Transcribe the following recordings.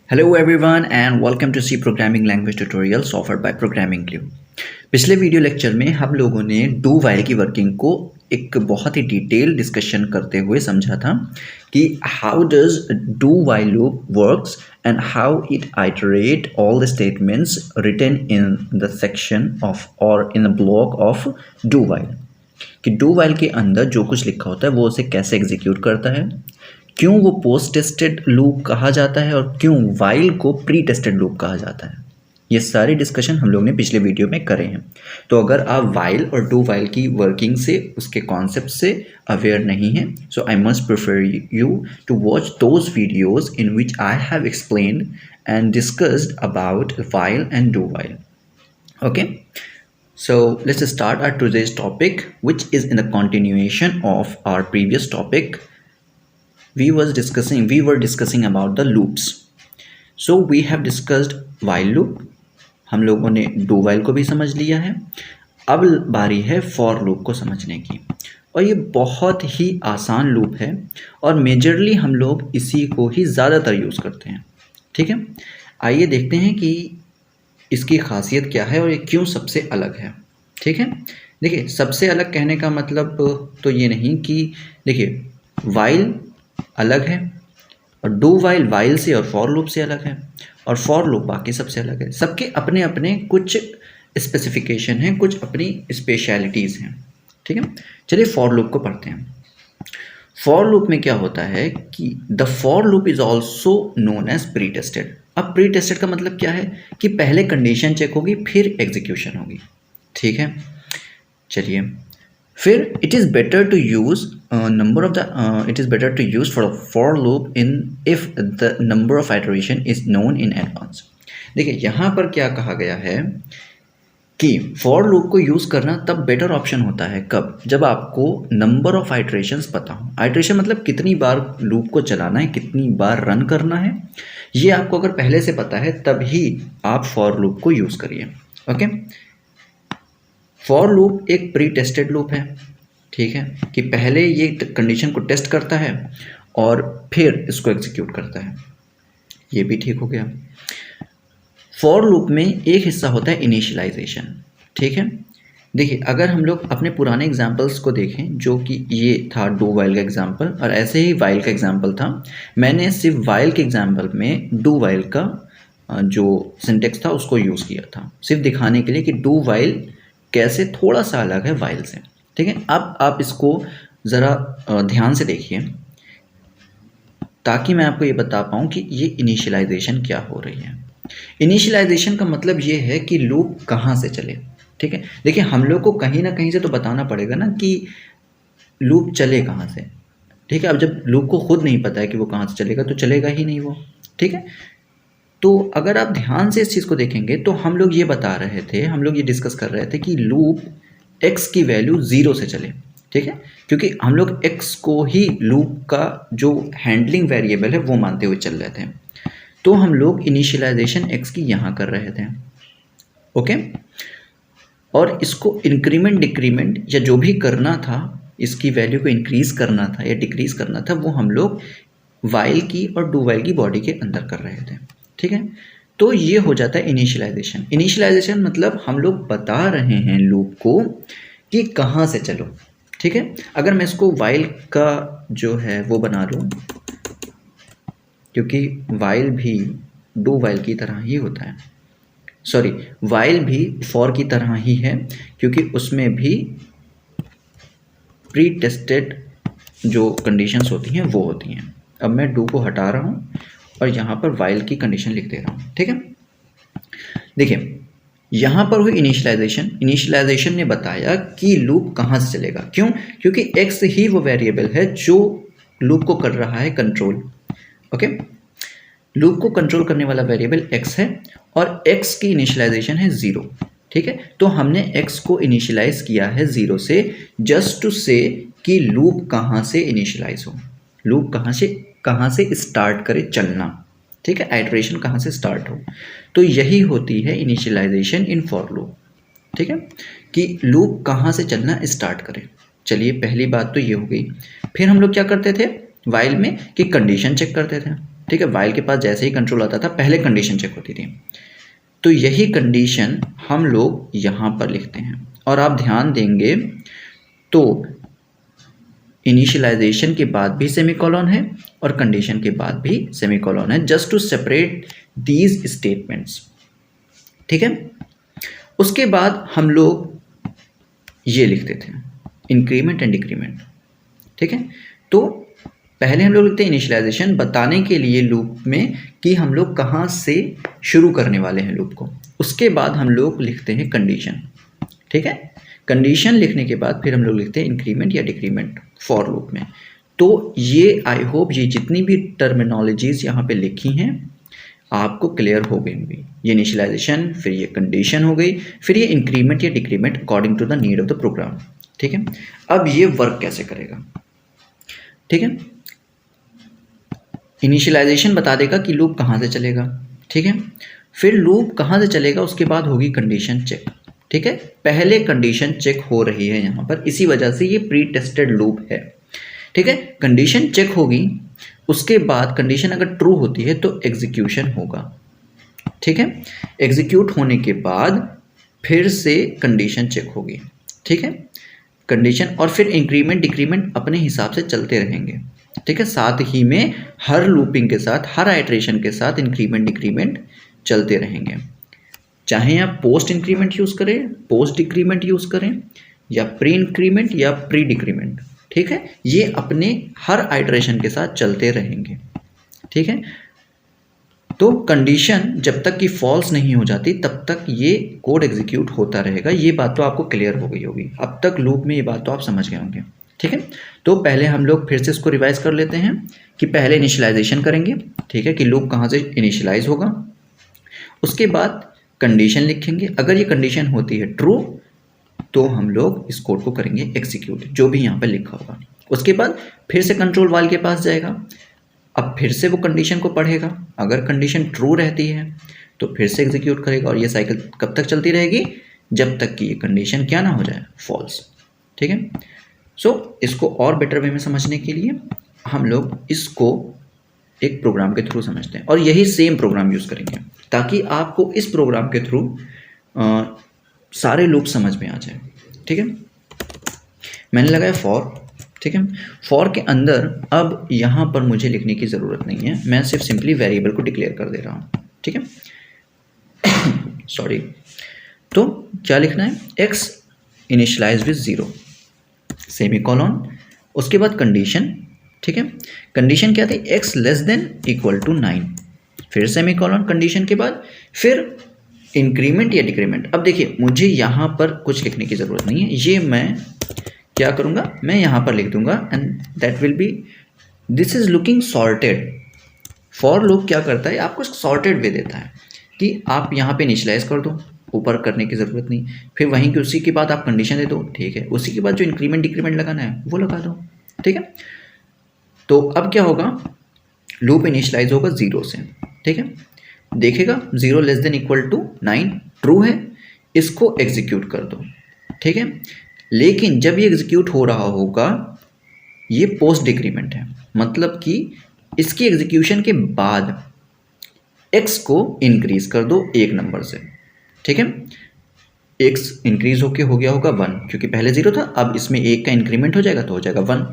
Hello everyone and welcome to C Programming Language Tutorials offered by Programming Glue। पिछले video lecture में हम लोगों ने डू वाइल की वर्किंग को एक बहुत ही डिटेल डिस्कशन करते हुए समझा था कि how does do while loop works and how it iterate all the statements written in the section of or in the block of do while, कि डू वाइल के अंदर जो कुछ लिखा होता है वो उसे कैसे एग्जीक्यूट करता है, क्यों वो पोस्ट टेस्टेड लूप कहा जाता है और क्यों वाइल को प्री टेस्टेड लूप कहा जाता है। ये सारे डिस्कशन हम लोग ने पिछले वीडियो में करे हैं। तो अगर आप वाइल और डू वाइल की वर्किंग से, उसके कॉन्सेप्ट से अवेयर नहीं हैं, so I must prefer you to watch those videos in which I have explained and discussed about while and do while. Okay, so let's start our today's topic, which is in the continuation of our previous topic. We were discussing about the loops. So we have discussed while loop, हम लोगों ने do while को भी समझ लिया है। अब बारी है for loop को समझने की, और ये बहुत ही आसान लूप है और मेजरली हम लोग इसी को ही ज़्यादातर यूज़ करते हैं। ठीक है, आइए देखते हैं कि इसकी खासियत क्या है और ये क्यों सबसे अलग है। ठीक है, देखिए सबसे अलग कहने का मतलब तो ये नहीं कि देखिए वाइल अलग है और डू वाइल वाइल से और फॉर लूप से अलग है और फॉर लूप बाकी सबसे अलग है। सबके अपने अपने कुछ स्पेसिफिकेशन हैं, कुछ अपनी स्पेशलिटीज़ हैं। ठीक है, चलिए फॉर लूप को पढ़ते हैं। फॉर लूप में क्या होता है कि the for loop is also known as pre tested. अब प्री टेस्टेड का मतलब क्या है कि पहले कंडीशन चेक होगी फिर एग्जीक्यूशन होगी। ठीक है, चलिए फिर it is better to use for loop in if the number of iteration is known in advance. देखिए यहाँ पर क्या कहा गया है कि फॉर लूप को यूज़ करना तब बेटर ऑप्शन होता है कब, जब आपको नंबर ऑफ आइटरेशंस पता हो। आइटरेशन मतलब कितनी बार लूप को चलाना है, कितनी बार रन करना है, ये आपको अगर पहले से पता है तभी आप फॉर लूप को यूज़ करिए। ओके, फॉर लूप एक प्री टेस्टेड लूप है। ठीक है, कि पहले ये कंडीशन को टेस्ट करता है और फिर इसको एग्जीक्यूट करता है। ये भी ठीक हो गया। फॉर लूप में एक हिस्सा होता है इनिशियलाइजेशन। ठीक है, देखिए अगर हम लोग अपने पुराने एग्जाम्पल्स को देखें, जो कि ये था डू वाइल का एग्जाम्पल और ऐसे ही वाइल का एग्जाम्पल था। मैंने सिर्फ वाइल के एग्जाम्पल में डू वाइल का जो सिंटेक्स था उसको यूज़ किया था, सिर्फ दिखाने के लिए कि डू वाइल कैसे थोड़ा सा अलग है वाइल से। ठीक है, अब आप इसको ज़रा ध्यान से देखिए ताकि मैं आपको ये बता पाऊँ कि ये इनिशियलाइजेशन क्या हो रही है। इनिशियलाइजेशन का मतलब ये है कि लूप कहाँ से चले। ठीक है, देखिए हम लोग को कहीं ना कहीं से तो बताना पड़ेगा ना कि लूप चले कहाँ से। ठीक है, अब जब लूप को खुद नहीं पता है कि वो कहाँ से चलेगा तो चलेगा ही नहीं वो। ठीक है, तो अगर आप ध्यान से इस चीज़ को देखेंगे तो हम लोग ये बता रहे थे, हम लोग ये डिस्कस कर रहे थे कि लूप x की वैल्यू 0 से चले। ठीक है, क्योंकि हम लोग x को ही लूप का जो हैंडलिंग वेरिएबल है वो मानते हुए चल रहे थे। तो हम लोग इनिशियलाइजेशन x की यहाँ कर रहे थे। ओके, और इसको इंक्रीमेंट डिक्रीमेंट या जो भी करना था, इसकी वैल्यू को इंक्रीज करना था या डिक्रीज करना था, वो हम लोग वाइल की और डू वाइल की बॉडी के अंदर कर रहे थे। ठीक है, तो ये हो जाता है इनिशियलाइजेशन। इनिशियलाइजेशन मतलब हम लोग बता रहे हैं लूप को कि कहाँ से चलो। ठीक है, अगर मैं इसको वाइल का जो है वो बना लूँ, क्योंकि वाइल भी डू वाइल की तरह ही होता है, सॉरी वाइल भी फॉर की तरह ही है, क्योंकि उसमें भी प्री टेस्टेड जो कंडीशंस होती हैं वो होती हैं। अब मैं डू को हटा रहा हूँ और यहाँ पर वाइल की कंडीशन लिख दे रहा हूँ। ठीक है, देखिए यहाँ पर हुई इनिशियलाइजेशन ने बताया कि लूप कहाँ से चलेगा। क्यों? क्योंकि x ही वो वेरिएबल है जो लूप को कर रहा है कंट्रोल। ओके, लूप को कंट्रोल करने वाला वेरिएबल x है और x की इनिशियलाइजेशन है 0। ठीक है, तो हमने x को इनिशियलाइज किया है 0 से, जस्ट टू से कि लूप कहाँ से इनिशियलाइज हो, लूप कहाँ से स्टार्ट करे चलना। ठीक है, आइटरेशन कहाँ से स्टार्ट हो। तो यही होती है इनिशियलाइजेशन इन फॉर लूप। ठीक है, कि लूप कहाँ से चलना स्टार्ट करे। चलिए पहली बात तो ये हो गई। फिर हम लोग क्या करते थे वाइल में कि कंडीशन चेक करते थे। ठीक है, वाइल के पास जैसे ही कंट्रोल आता था पहले कंडीशन चेक होती थी। तो यही कंडीशन हम लोग यहाँ पर लिखते हैं, और आप ध्यान देंगे तो इनिशियलाइजेशन के बाद भी सेमीकोलन है और कंडीशन के बाद भी सेमीकोलन है, just to separate these statements. ठीक है, उसके बाद हम लोग ये लिखते थे इंक्रीमेंट एंड डिक्रीमेंट। ठीक है, तो पहले हम लोग लिखते हैं इनिशियलाइजेशन, बताने के लिए लूप में कि हम लोग कहाँ से शुरू करने वाले हैं लूप को। उसके बाद हम लोग लिखते हैं कंडीशन। ठीक है, कंडीशन लिखने के बाद फिर हम लोग लिखते हैं इंक्रीमेंट या डिक्रीमेंट फॉर लूप में। तो ये आई होप ये जितनी भी टर्मिनोलॉजीज यहाँ पे लिखी हैं आपको क्लियर हो गई होंगी। ये इनिशियलाइजेशन, फिर ये कंडीशन हो गई, फिर ये इंक्रीमेंट या decrement according to the need of the program. ठीक है, अब ये वर्क कैसे करेगा। ठीक है, इनिशियलाइजेशन बता देगा कि लूप कहाँ से चलेगा। ठीक है, फिर लूप कहाँ से चलेगा उसके बाद होगी कंडीशन चेक। ठीक है, पहले कंडीशन चेक हो रही है यहाँ पर, इसी वजह से ये प्री टेस्टेड लूप है। ठीक है, कंडीशन चेक होगी, उसके बाद कंडीशन अगर ट्रू होती है तो एग्जीक्यूशन होगा। ठीक है, एग्जीक्यूट होने के बाद फिर से कंडीशन चेक होगी। ठीक है, कंडीशन और फिर इंक्रीमेंट डिक्रीमेंट अपने हिसाब से चलते रहेंगे। ठीक है, साथ ही में हर लूपिंग के साथ, हर आइट्रेशन के साथ इंक्रीमेंट डिक्रीमेंट चलते रहेंगे। चाहे आप पोस्ट इंक्रीमेंट यूज़ करें, पोस्ट डिक्रीमेंट यूज़ करें, या प्री इंक्रीमेंट या प्री डिक्रीमेंट। ठीक है, ये अपने हर आइट्रेशन के साथ चलते रहेंगे। ठीक है, तो कंडीशन जब तक कि फॉल्स नहीं हो जाती तब तक ये कोड एग्जीक्यूट होता रहेगा। ये बात तो आपको क्लियर हो गई होगी, अब तक लूप में ये बात तो आप समझ गए होंगे। ठीक है, तो पहले हम लोग फिर से इसको रिवाइज कर लेते हैं कि पहले इनिशियलाइजेशन करेंगे। ठीक है, कि लूप कहाँ से इनिशियलाइज होगा, उसके बाद कंडीशन लिखेंगे। अगर ये कंडीशन होती है ट्रू तो हम लोग इस कोड को करेंगे एग्जीक्यूट, जो भी यहाँ पर लिखा होगा। उसके बाद फिर से कंट्रोल वाइल के पास जाएगा, अब फिर से वो कंडीशन को पढ़ेगा। अगर कंडीशन ट्रू रहती है तो फिर से एग्जीक्यूट करेगा, और ये साइकिल कब तक चलती रहेगी, जब तक कि ये कंडीशन क्या ना हो जाए, फॉल्स। ठीक है, सो इसको और बेटर वे में समझने के लिए हम लोग इसको एक प्रोग्राम के थ्रू समझते हैं, और यही सेम प्रोग्राम यूज़ करेंगे ताकि आपको इस प्रोग्राम के थ्रू सारे लूप समझ में आ जाए। ठीक है, मैंने लगाया फॉर। ठीक है, फॉर के अंदर अब यहाँ पर मुझे लिखने की ज़रूरत नहीं है, मैं सिर्फ सिंपली वेरिएबल को डिक्लेयर कर दे रहा हूँ। ठीक है, सॉरी, तो क्या लिखना है, एक्स इनिशियलाइज विद 0 सेमीकोलन, उसके बाद कंडीशन। ठीक है, कंडीशन क्या थी, X less than equal to 9, फिर सेमीकोलन कंडीशन के बाद फिर इंक्रीमेंट या डिक्रीमेंट। अब देखिए मुझे यहाँ पर कुछ लिखने की ज़रूरत नहीं है, ये मैं क्या करूँगा, मैं यहाँ पर लिख दूंगा and that will be, this is looking sorted. For loop क्या करता है, आपको सॉर्टेड वे देता है कि आप यहाँ पे इनिशियलाइज कर दो, ऊपर करने की ज़रूरत नहीं, फिर वहीं की उसी के बाद आप कंडीशन दे दो। ठीक है, उसी के बाद जो इंक्रीमेंट डिक्रीमेंट लगाना है वो लगा दो। ठीक है, तो अब क्या होगा, लूप इनिशियलाइज होगा 0 से। ठीक है, देखेगा 0 less than equal to 9 true है, इसको एग्जीक्यूट कर दो। ठीक है, लेकिन जब ये एग्जीक्यूट हो रहा होगा ये पोस्ट डिक्रीमेंट है, मतलब कि इसकी एग्जीक्यूशन के बाद x को इंक्रीज कर दो 1 नंबर से। ठीक है, x इंक्रीज होके हो गया होगा 1, क्योंकि पहले 0 था, अब इसमें 1 का इंक्रीमेंट हो जाएगा तो हो जाएगा 1।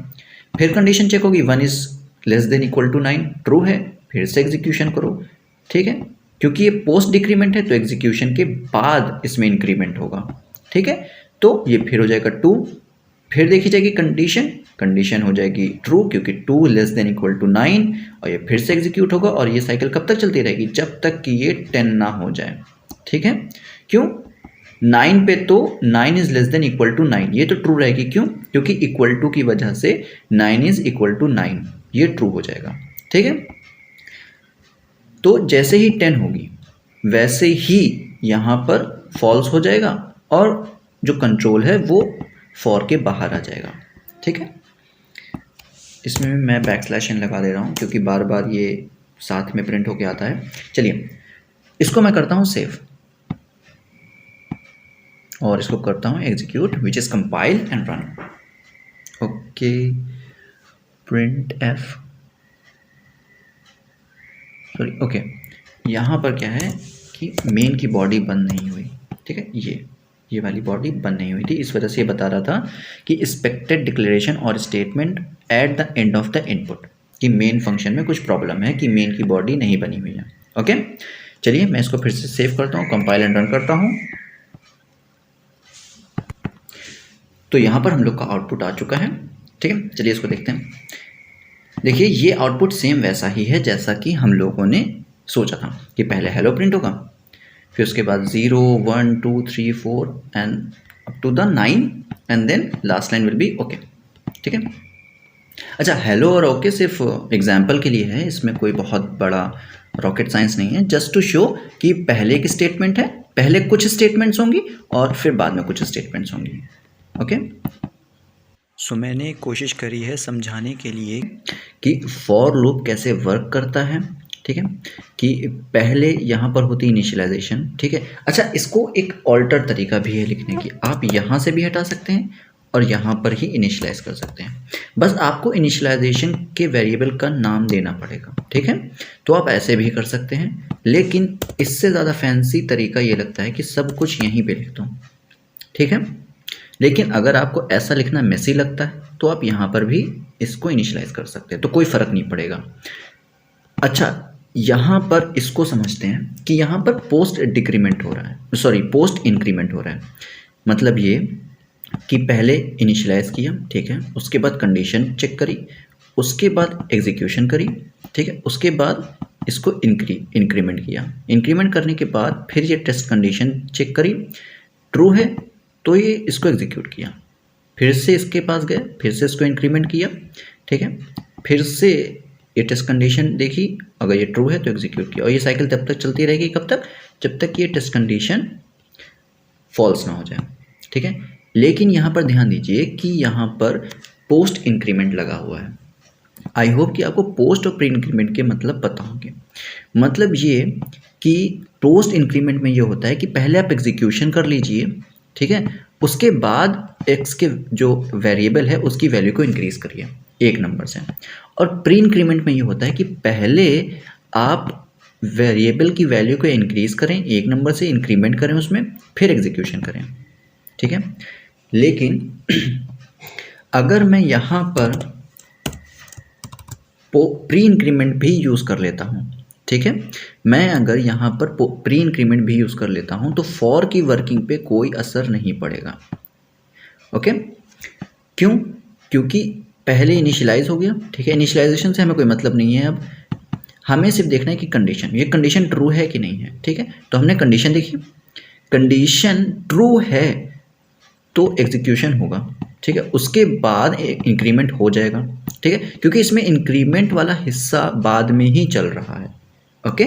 फिर कंडीशन चेक होगी, 1 is less than equal to 9 true है, फिर से एग्जीक्यूशन करो। ठीक है, क्योंकि ये पोस्ट डिक्रीमेंट है तो एग्जीक्यूशन के बाद इसमें इंक्रीमेंट होगा। ठीक है, तो ये फिर हो जाएगा 2, फिर देखी जाएगी कंडीशन, कंडीशन हो जाएगी ट्रू क्योंकि 2 लेस देन इक्वल टू 9, और ये फिर से एग्जीक्यूट होगा, और ये साइकिल कब तक चलती रहेगी, जब तक कि ये 10 ना हो जाए। ठीक है, क्यों, 9 पे तो 9 is less than equal to 9, ये तो ट्रू रहेगी, क्यों, क्योंकि इक्वल टू की वजह से 9 इज इक्वल टू 9, ये ट्रू हो जाएगा। ठीक है, तो जैसे ही 10 होगी वैसे ही यहाँ पर फॉल्स हो जाएगा, और जो कंट्रोल है वो फॉर के बाहर आ जाएगा। ठीक है, इसमें मैं बैकस्लैश n लगा दे रहा हूँ क्योंकि बार बार ये साथ में प्रिंट होके आता है। चलिए इसको मैं करता हूँ सेव, और इसको करता हूँ execute, which is compile and run. Okay, print f, sorry okay, यहाँ पर क्या है कि मेन की बॉडी बंद नहीं हुई, ठीक है, ये वाली बॉडी बंद नहीं हुई थी, इस वजह से ये बता रहा था कि एक्सपेक्टेड डिक्लेरेशन और statement at the end of the input, कि मेन फंक्शन में कुछ प्रॉब्लम है कि मेन की बॉडी नहीं बनी हुई है। ओके, चलिए मैं इसको फिर से सेव करता हूँ, कंपाइल एंड रन करता हूँ। तो यहाँ पर हम लोग का आउटपुट आ चुका है, ठीक है। चलिए इसको देखते हैं। देखिए ये आउटपुट सेम वैसा ही है जैसा कि हम लोगों ने सोचा था कि पहले हेलो प्रिंट होगा, फिर उसके बाद 0 1 2 3 4 and up to the 9 and then last line will be okay, ठीक है। अच्छा, हेलो और ओके सिर्फ एग्जाम्पल के लिए है, इसमें कोई बहुत बड़ा रॉकेट साइंस नहीं है, जस्ट टू शो कि पहले एक स्टेटमेंट है, पहले कुछ स्टेटमेंट्स होंगी और फिर बाद में कुछ स्टेटमेंट्स होंगी। ओके, सो मैंने कोशिश करी है समझाने के लिए कि फॉर लूप कैसे वर्क करता है, ठीक है, कि पहले यहाँ पर होती इनिशियलाइजेशन, ठीक है। अच्छा, इसको एक ऑल्टर तरीका भी है लिखने की, आप यहाँ से भी हटा सकते हैं और यहाँ पर ही इनिशियलाइज कर सकते हैं, बस आपको इनिशियलाइजेशन के वेरिएबल का नाम देना पड़ेगा, ठीक है। तो आप ऐसे भी कर सकते हैं, लेकिन इससे ज़्यादा फैंसी तरीका ये लगता है कि सब कुछ यहीं पे लिख दो, ठीक है। लेकिन अगर आपको ऐसा लिखना मेसी लगता है तो आप यहाँ पर भी इसको इनिशियलाइज कर सकते हैं, तो कोई फ़र्क नहीं पड़ेगा। अच्छा, यहाँ पर इसको समझते हैं कि यहाँ पर पोस्ट डिक्रीमेंट हो रहा है, सॉरी पोस्ट इंक्रीमेंट हो रहा है। मतलब ये कि पहले इनिशियलाइज किया, ठीक है, उसके बाद कंडीशन चेक करी, उसके बाद एग्जीक्यूशन करी, ठीक है, उसके बाद इसको इंक्रीमेंट किया, इंक्रीमेंट करने के बाद फिर ये टेस्ट कंडीशन चेक करी, ट्रू है तो ये इसको एग्जीक्यूट किया, फिर से इसके पास गए, फिर से इसको इंक्रीमेंट किया, ठीक है, फिर से ये टेस्ट कंडीशन देखी, अगर ये ट्रू है तो एग्जीक्यूट किया, और ये साइकिल तब तक चलती रहेगी, कब तक, जब तक ये टेस्ट कंडीशन फॉल्स ना हो जाए, ठीक है। लेकिन यहाँ पर ध्यान दीजिए कि यहाँ पर पोस्ट इंक्रीमेंट लगा हुआ है। आई होप कि आपको पोस्ट और प्री इंक्रीमेंट के मतलब पता होंगे। मतलब ये कि पोस्ट इंक्रीमेंट में ये होता है कि पहले आप एग्जीक्यूशन कर लीजिए, ठीक है, उसके बाद एक्स के जो वेरिएबल है उसकी वैल्यू को इंक्रीज करिए 1 नंबर से। और प्री इंक्रीमेंट में ये होता है कि पहले आप वेरिएबल की वैल्यू को इंक्रीज करें 1 नंबर से, इंक्रीमेंट करें उसमें, फिर एग्जीक्यूशन करें, ठीक है। लेकिन अगर मैं यहाँ पर प्री इंक्रीमेंट भी यूज़ कर लेता हूँ, ठीक है, मैं अगर यहाँ पर प्री इंक्रीमेंट भी यूज़ कर लेता हूँ तो फॉर की वर्किंग पे कोई असर नहीं पड़ेगा। ओके, क्यों? क्योंकि पहले इनिशियलाइज हो गया, ठीक है, इनिशियलाइजेशन से हमें कोई मतलब नहीं है, अब हमें सिर्फ देखना है कि कंडीशन, ये कंडीशन ट्रू है कि नहीं है, ठीक है। तो हमने कंडीशन देखी, कंडीशन ट्रू है तो एग्जीक्यूशन होगा, ठीक है, उसके बाद इंक्रीमेंट हो जाएगा, ठीक है, क्योंकि इसमें इंक्रीमेंट वाला हिस्सा बाद में ही चल रहा है। ओके,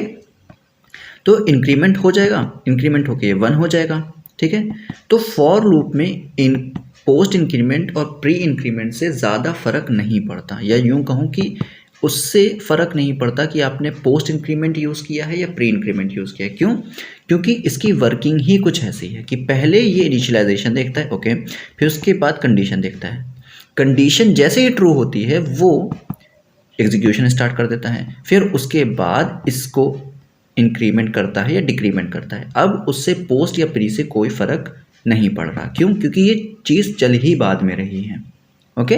तो इंक्रीमेंट हो जाएगा, इंक्रीमेंट होके 1 हो जाएगा, ठीक है। तो फॉर लूप में इन पोस्ट इंक्रीमेंट और प्री इंक्रीमेंट से ज़्यादा फर्क नहीं पड़ता, या यूँ कहूँ कि उससे फ़र्क नहीं पड़ता कि आपने पोस्ट इंक्रीमेंट यूज़ किया है या प्री इंक्रीमेंट यूज़ किया है। क्यों? क्योंकि इसकी वर्किंग ही कुछ ऐसी है कि पहले ये इनिशियलाइजेशन देखता है, ओके, फिर उसके बाद कंडीशन देखता है, कंडीशन जैसे ही ट्रू होती है वो एग्जीक्यूशन स्टार्ट कर देता है, फिर उसके बाद इसको इंक्रीमेंट करता है या डिक्रीमेंट करता है। अब उससे पोस्ट या प्री से कोई फ़र्क नहीं पड़ रहा, क्यों? क्योंकि ये चीज़ चल ही बाद में रही है। ओके,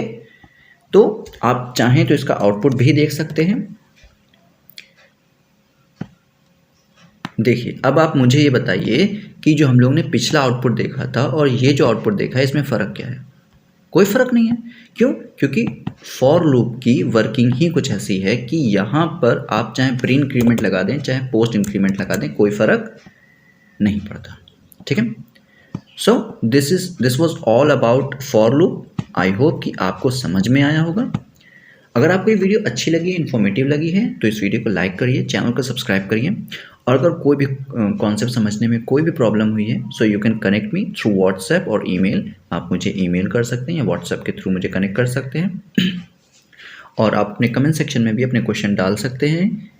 तो आप चाहें तो इसका आउटपुट भी देख सकते हैं। देखिए, अब आप मुझे ये बताइए कि जो हम लोग ने पिछला आउटपुट देखा था और ये जो आउटपुट देखा है, इसमें फ़र्क क्या है? कोई फ़र्क नहीं है। क्यों? क्योंकि फॉर लूप की वर्किंग ही कुछ ऐसी है कि यहाँ पर आप चाहे प्री इंक्रीमेंट लगा दें, चाहे पोस्ट इंक्रीमेंट लगा दें, कोई फ़र्क नहीं पड़ता, ठीक है। So this was all about for loop. I hope कि आपको समझ में आया होगा। अगर आपको ये वीडियो अच्छी लगी, इन्फॉर्मेटिव लगी है तो इस वीडियो को लाइक करिए, चैनल को सब्सक्राइब करिए, और अगर कोई भी कॉन्सेप्ट समझने में कोई भी प्रॉब्लम हुई है so you can connect me through WhatsApp और ईमेल। आप मुझे ईमेल कर सकते हैं या व्हाट्सएप के थ्रू मुझे कनेक्ट कर सकते हैं और आप अपने कमेंट सेक्शन में भी अपने क्वेश्चन डाल सकते हैं।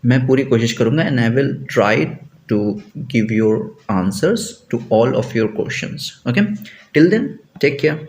मैं पूरी कोशिश करूँगा and I will try to give your answers to all of your questions. Okay, till then, take care.